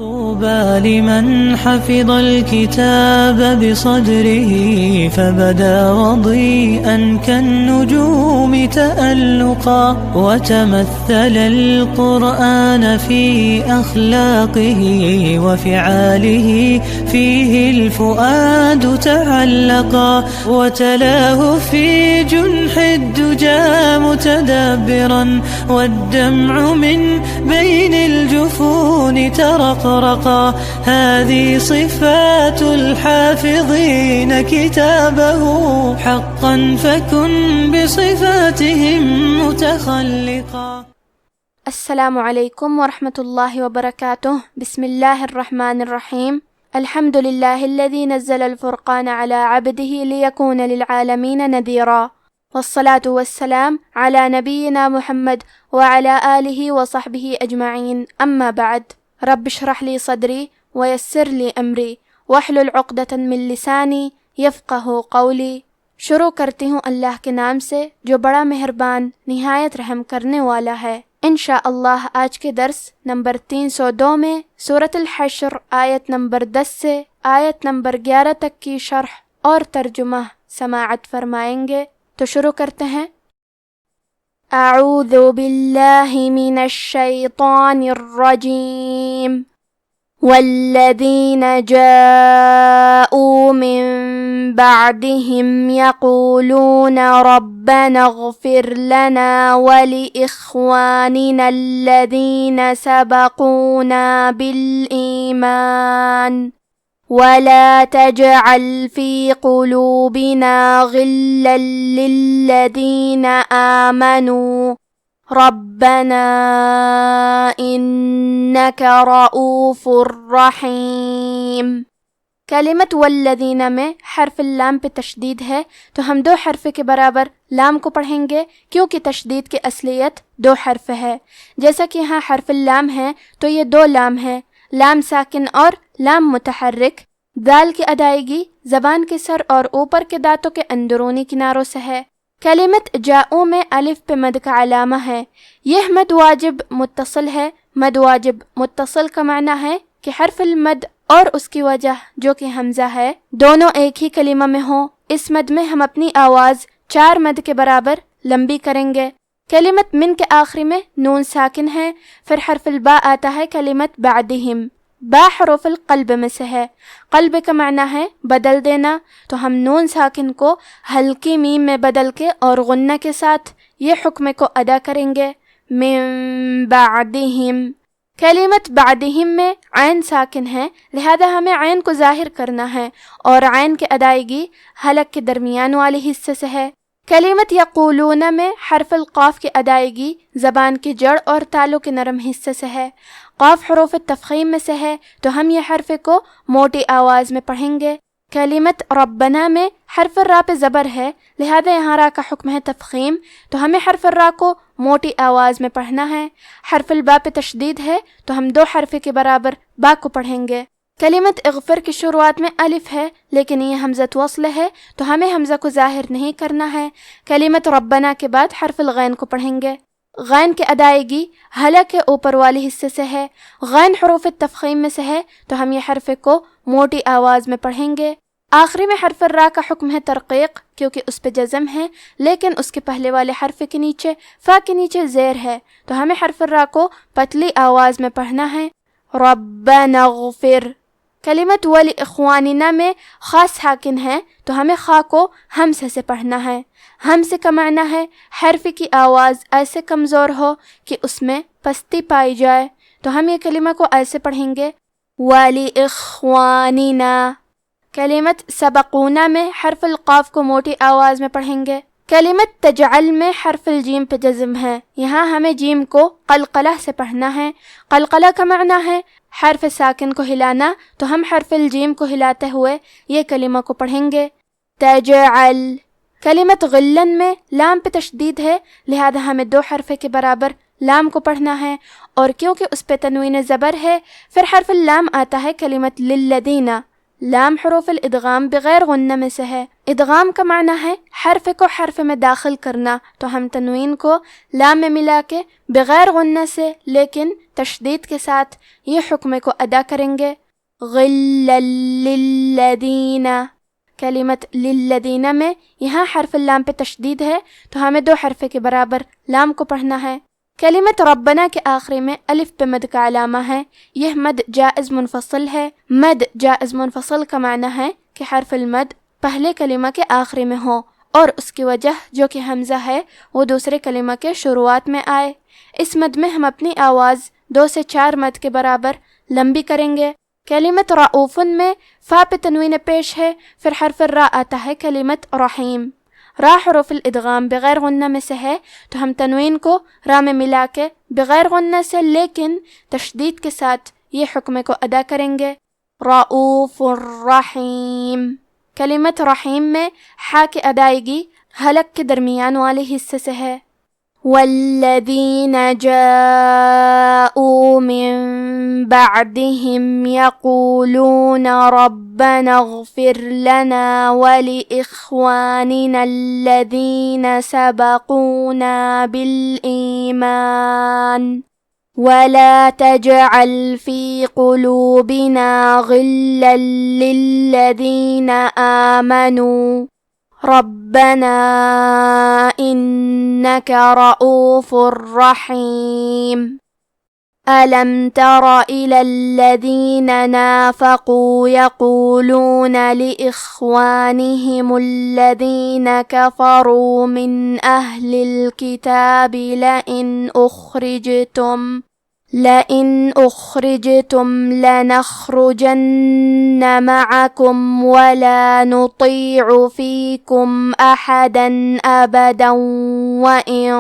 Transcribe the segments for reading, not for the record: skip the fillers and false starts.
طوبى لمن حفظ الكتاب بصدره فبدا وضيئا كالنجوم تألقا وتمثل القرآن في أخلاقه وفعاله فيه الفؤاد تعلقا وتلاه في جنح الدجى متدبرا والدمع من بين الجفون ترقرقا هذه صفات الحافظين كتابه حقا فكن بصفاتهم متخلقا. السلام علیکم ورحمۃ اللہ وبرکاتہ. بسم اللہ الرحمن الرحیم. الحمد للہ الذی نزل الفرقان علی عبده لیکون للعالمین نذیرا والصلاة والسلام علی نبینا محمد وعلی آلہ وصحبہ اجمعین. اما بعد، رب اشرح لی صدری ویسر لی امری واحلل عقدۃ من لسانی یفقہ قولی. شروع کرتی ہوں اللہ کے نام سے جو بڑا مہربان نہایت رحم کرنے والا ہے. انشاءاللہ آج کے درس نمبر 302 میں سورۃ الحشر آیت نمبر 10 سے آیت نمبر 11 تک کی شرح اور ترجمہ سماعت فرمائیں گے. تو شروع کرتے ہیں. اعوذ باللہ من الشیطان الرجیم. والذین جاءوا من بعدهم يقولون ربنا اغفر لنا ولإخواننا الذين سبقونا بالإيمان ولا تجعل في قلوبنا غلا للذين آمنوا ربنا إنك رؤوف رحيم. کلمت والذین میں حرف اللام پہ تشدید ہے تو ہم دو حرف کے برابر لام کو پڑھیں گے کیونکہ تشدید کی اصلیت دو حرف ہے. جیسا کہ یہاں حرف اللام ہے تو یہ دو لام ہے، لام ساکن اور لام متحرک. دال کی ادائیگی زبان کے سر اور اوپر کے دانتوں کے اندرونی کناروں سے ہے. کلمت جاؤ میں الف پہ مد کا علامہ ہے. یہ مد واجب متصل ہے. مد واجب متصل کا معنی ہے کہ حرف المد اور اس کی وجہ جو کہ حمزہ ہے دونوں ایک ہی کلمہ میں ہوں. اس مد میں ہم اپنی آواز 4 مد کے برابر لمبی کریں گے. کلمت من کے آخری میں نون ساکن ہے. پھر حرف الباء آتا ہے کلمت بعدہم. با حروف القلب میں سے ہے. قلب کا معنی ہے بدل دینا، تو ہم نون ساکن کو ہلکی میم میں بدل کے اور غنہ کے ساتھ یہ حکم کو ادا کریں گے. من بعدہم. کلمت بعدہم میں عین ساکن ہے، لہذا ہمیں عین کو ظاہر کرنا ہے اور عین کی ادائیگی حلق کے درمیان والے حصے سے ہے. کلمت یقولون میں حرف القاف کی ادائیگی زبان کی جڑ اور تالوں کے نرم حصے سے ہے. قاف حروف تفخیم میں سے ہے تو ہم یہ حرف کو موٹی آواز میں پڑھیں گے. کلمت ربنا میں حرف را پہ زبر ہے، لہذا یہاں را کا حکم ہے تفخیم، تو ہمیں حرف را کو موٹی آواز میں پڑھنا ہے. حرف البا پہ تشدید ہے تو ہم دو حرف کے برابر با کو پڑھیں گے. کلمت اغفر کی شروعات میں الف ہے لیکن یہ حمزۃ وصل ہے تو ہمیں حمزہ کو ظاہر نہیں کرنا ہے. کلمت ربنا کے بعد حرف الغین کو پڑھیں گے. غین کی ادائیگی حلق کے اوپر والے حصے سے ہے. غین حروف تفخیم میں سے ہے تو ہم یہ حرف کو موٹی آواز میں پڑھیں گے. آخری میں حرف را کا حکم ہے ترقیق کیونکہ اس پہ جزم ہے، لیکن اس کے پہلے والے حرف کے نیچے فا کے نیچے زیر ہے تو ہمیں حرف را کو پتلی آواز میں پڑھنا ہے. ربنا اغفر. کلمت ولاخواننا میں خاص ساکن ہے تو ہمیں خا کو ہمزہ سے پڑھنا ہے. ہمزہ کا معنی ہے حرف کی آواز ایسے کمزور ہو کہ اس میں پستی پائی جائے، تو ہم یہ کلمہ کو ایسے پڑھیں گے ولاخواننا. کلمت سبقونا میں حرف القاف کو موٹی آواز میں پڑھیں گے. کلمت تجعل میں حرف الجیم پہ جزم ہے، یہاں ہمیں جیم کو قلقلہ سے پڑھنا ہے. قلقلہ کا معنی ہے حرف ساکن کو ہلانا، تو ہم حرف الجیم کو ہلاتے ہوئے یہ کلمہ کو پڑھیں گے تجعل. کلمت غلن میں لام پہ تشدید ہے، لہذا ہمیں دو حرف کے برابر لام کو پڑھنا ہے، اور کیونکہ اس پہ تنوین زبر ہے پھر حرف اللام آتا ہے کلمت للذین. لام حروف الادغام بغیر غنہ میں سے ہے۔ ادغام کا معنی ہے حرف کو حرف میں داخل کرنا، تو ہم تنوین کو لام میں ملا کے بغیر غنہ سے لیکن تشدید کے ساتھ یہ حکم کو ادا کریں گے۔ غلا للذین، کلمت للذین میں یہاں حرف اللام پہ تشدید ہے تو ہمیں 2 حرف کے برابر لام کو پڑھنا ہے۔ کلمت ربنا کے آخری میں الف پہ مد کا علامہ ہے، یہ مد جائز منفصل ہے۔ مد جائز منفصل کا معنی ہے کہ حرف المد پہلے کلمہ کے آخری میں ہو اور اس کی وجہ جو کہ حمزہ ہے وہ دوسرے کلمہ کے شروعات میں آئے۔ اس مد میں ہم اپنی آواز 2 سے 4 مد کے برابر لمبی کریں گے۔ کلمت رؤوفن میں فا پہ تنوین پیش ہے، پھر حرف الراء آتا ہے کلمت رحیم۔ را حروف الادغام بغیر غنہ میں سے ہے تو ہم تنوین کو را میں ملا کے بغیر غنہ سے لیکن تشدید کے ساتھ یہ حکم کو ادا کریں گے۔ رؤوف الرحیم، کلمت رحیم میں حا کی ادائیگی حلق کے درمیان والے حصے سے ہے۔ والذین جاءوا من بعدهم يقولون ربنا اغفر لنا ولإخواننا الذين سبقونا بالإيمان ولا تجعل في قلوبنا غلا للذين آمنوا ربنا إنك رؤوف رحيم ألم تر إلى الذين نافقوا يقولون لإخوانهم الذين كفروا من أهل الكتاب لئن أخرجتم لنخرجن معكم ولا نطيع فيكم أحدا أبدا وإن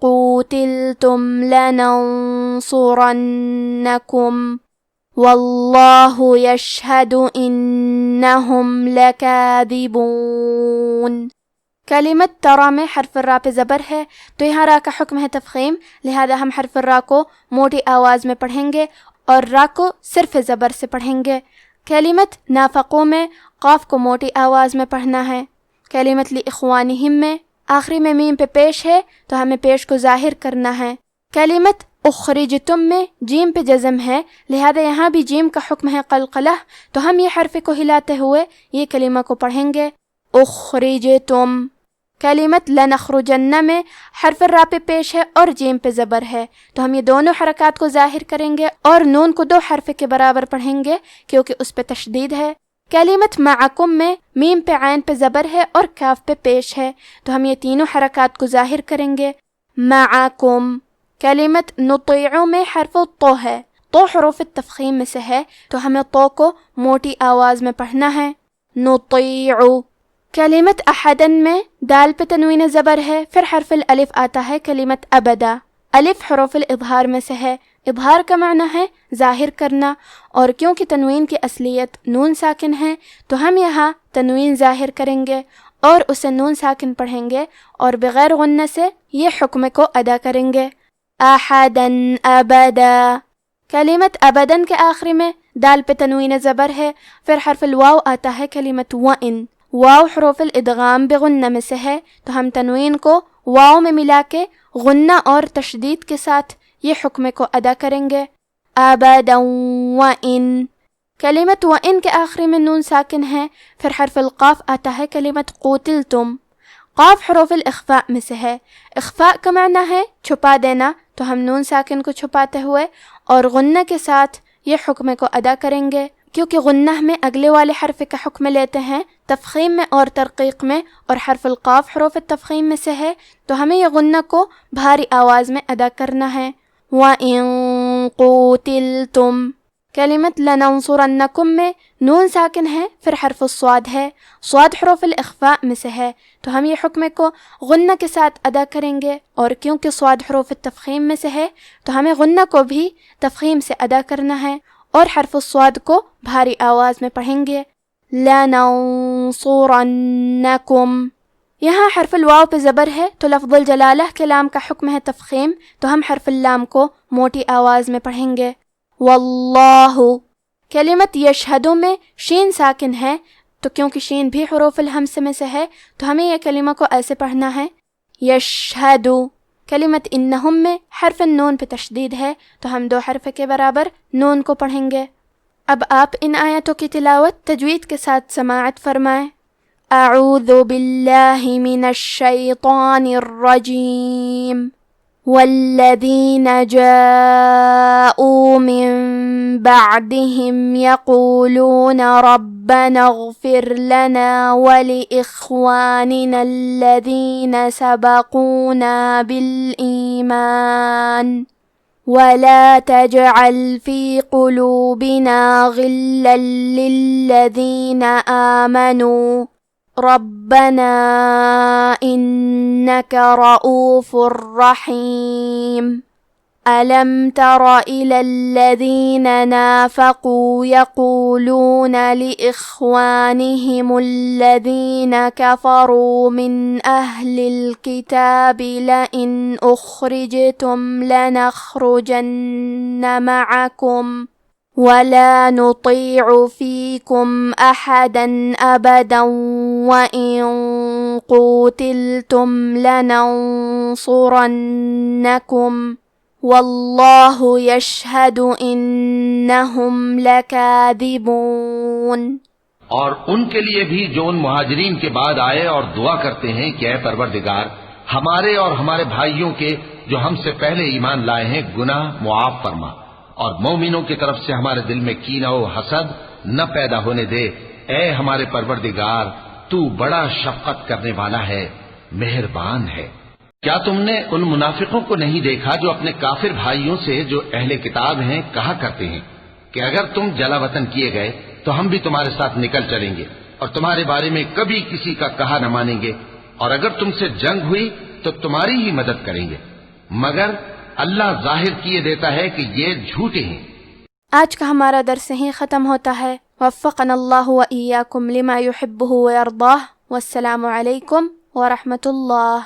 قوتلتم لننصرنكم والله يشهد إنهم لكاذبون۔ کلمت ترا میں حرف الراء پہ زبر ہے تو یہاں را کا حکم ہے تفخیم، لہذا ہم حرف الراء کو موٹی آواز میں پڑھیں گے اور را کو صرف زبر سے پڑھیں گے۔ کلمت نافقوں میں قاف کو موٹی آواز میں پڑھنا ہے۔ کلمت لإخوانہم میں آخری میں میم پہ پیش ہے تو ہمیں پیش کو ظاہر کرنا ہے۔ کلمت اخرجتم میں جیم پہ جزم ہے، لہذا یہاں بھی جیم کا حکم ہے قلقلہ، تو ہم یہ حرف کو ہلاتے ہوئے یہ کلمہ کو پڑھیں گے اخرجتم۔ کلمت لنخرجن میں حرف الراء پہ پیش ہے اور جیم پہ زبر ہے تو ہم یہ دونوں حرکات کو ظاہر کریں گے اور نون کو 2 حرف کے برابر پڑھیں گے کیونکہ اس پہ تشدید ہے۔ کلمت معکم میں میم پہ عین پہ زبر ہے اور کاف پہ پیش ہے تو ہم یہ تینوں حرکات کو ظاہر کریں گے معکم۔ کلمت نطیع میں حرف تو ہے، تو حروف التفخیم میں سے ہے تو ہمیں تو کو موٹی آواز میں پڑھنا ہے نطیع۔ کلمت احدن میں دال پہ تنوین زبر ہے، پھر حرف الالف آتا ہے کلمت ابدا۔ الف حروف الاظہار میں سے ہے، اظہار کا معنی ہے ظاہر کرنا، اور کیونکہ تنوین کی اصلیت نون ساکن ہے تو ہم یہاں تنوین ظاہر کریں گے اور اسے نون ساکن پڑھیں گے اور بغیر غنہ سے یہ حکم کو ادا کریں گے احدن ابدا۔ کلمت ابدن کے آخری میں دال پہ تنوین زبر ہے، پھر حرف الواو آتا ہے کلمت وَإِن۔ واو حروف الادغام بغنہ میں سے ہے تو ہم تنوین کو واو میں ملا کے غنہ اور تشدید کے ساتھ یہ حکم کو ادا کریں گے ابدا وَإِن۔ کلمت وَإِن کے آخری میں نون ساکن ہے، پھر حرف القاف آتا ہے کلمت قوتلتم۔ قاف حروف الاخفاء میں سے ہے، اخفاء کا معنی ہے چھپا دینا، تو ہم نون ساکن کو چھپاتے ہوئے اور غنہ کے ساتھ یہ حکم کو ادا کریں گے، کیونکہ غنہ میں اگلے والے حرف کا حکم لیتے ہیں تفخیم میں اور ترقیق میں، اور حرف القاف حروف التفخیم میں سے ہے تو ہمیں یہ غنہ کو بھاری آواز میں ادا کرنا ہے وَإِن قُوتِلْتُمْ۔ کلمت لَنَنْصُرَنَّكُمْ میں نون ساکن ہے، پھر حرف الصاد ہے، صاد حروف الاخفاء میں سے ہے تو ہم یہ حکم کو غنہ کے ساتھ ادا کریں گے، اور کیونکہ صاد حروف التفخیم میں سے ہے تو ہمیں غنہ کو بھی تفخیم سے ادا کرنا ہے اور حرف الصاد کو بھاری آواز میں پڑھیں گے لَنَنْصُرَنَّكُمْ۔ یہاں حرف الواو پہ زبر ہے تو لفظ الجلالہ کے لام کا حکم ہے تفخیم، تو ہم حرف اللام کو موٹی آواز میں پڑھیں گے واللہ۔ کلمت یشہدو میں شین ساکن ہے، تو کیونکہ شین بھی حروف الہمس میں سے ہے تو ہمیں یہ کلمہ کو ایسے پڑھنا ہے یشہدو۔ کلمت انہم میں حرف نون پہ تشدید ہے تو ہم 2 حرف کے برابر نون کو پڑھیں گے۔ اب آپ ان آیتوں کی تلاوت تجوید کے ساتھ سماعت فرمائیں۔ اعوذ باللہ من الشیطان الرجیم والذین جاءوا من بعدهم يقولون ربنا اغفر لنا ولإخواننا الذين سبقونا بالإيمان ولا تجعل في قلوبنا غلا للذين آمنوا ربنا إنك رؤوف رحيم ألم تر إلى الذين نافقوا يقولون لإخوانهم الذين كفروا من أهل الكتاب لئن أخرجتم لنخرجن معكم ولا نطيع فيكم أحدا أبدا وإن قوتلتم لننصرنكم والله يشهد إنهم لكاذبون۔ اور ان کے لیے بھی جو ان مہاجرین کے بعد آئے اور دعا کرتے ہیں کہ اے پروردگار ہمارے اور ہمارے بھائیوں کے جو ہم سے پہلے ایمان لائے ہیں گناہ معاف فرما، اور مومنوں کی طرف سے ہمارے دل میں کینہ و حسد نہ پیدا ہونے دے۔ اے ہمارے پروردگار تو بڑا شفقت کرنے والا ہے، مہربان ہے۔ کیا تم نے ان منافقوں کو نہیں دیکھا جو اپنے کافر بھائیوں سے جو اہل کتاب ہیں کہا کرتے ہیں کہ اگر تم جلا وطن کیے گئے تو ہم بھی تمہارے ساتھ نکل چلیں گے اور تمہارے بارے میں کبھی کسی کا کہا نہ مانیں گے، اور اگر تم سے جنگ ہوئی تو تمہاری ہی مدد کریں گے، مگر اللہ ظاہر کیے دیتا ہے کہ یہ جھوٹے ہیں۔ آج کا ہمارا درس یہیں ختم ہوتا ہے۔ وفقنا اللہ و ایاکم لما یحبہ و یرضاہ، والسلام علیکم ورحمۃ اللہ۔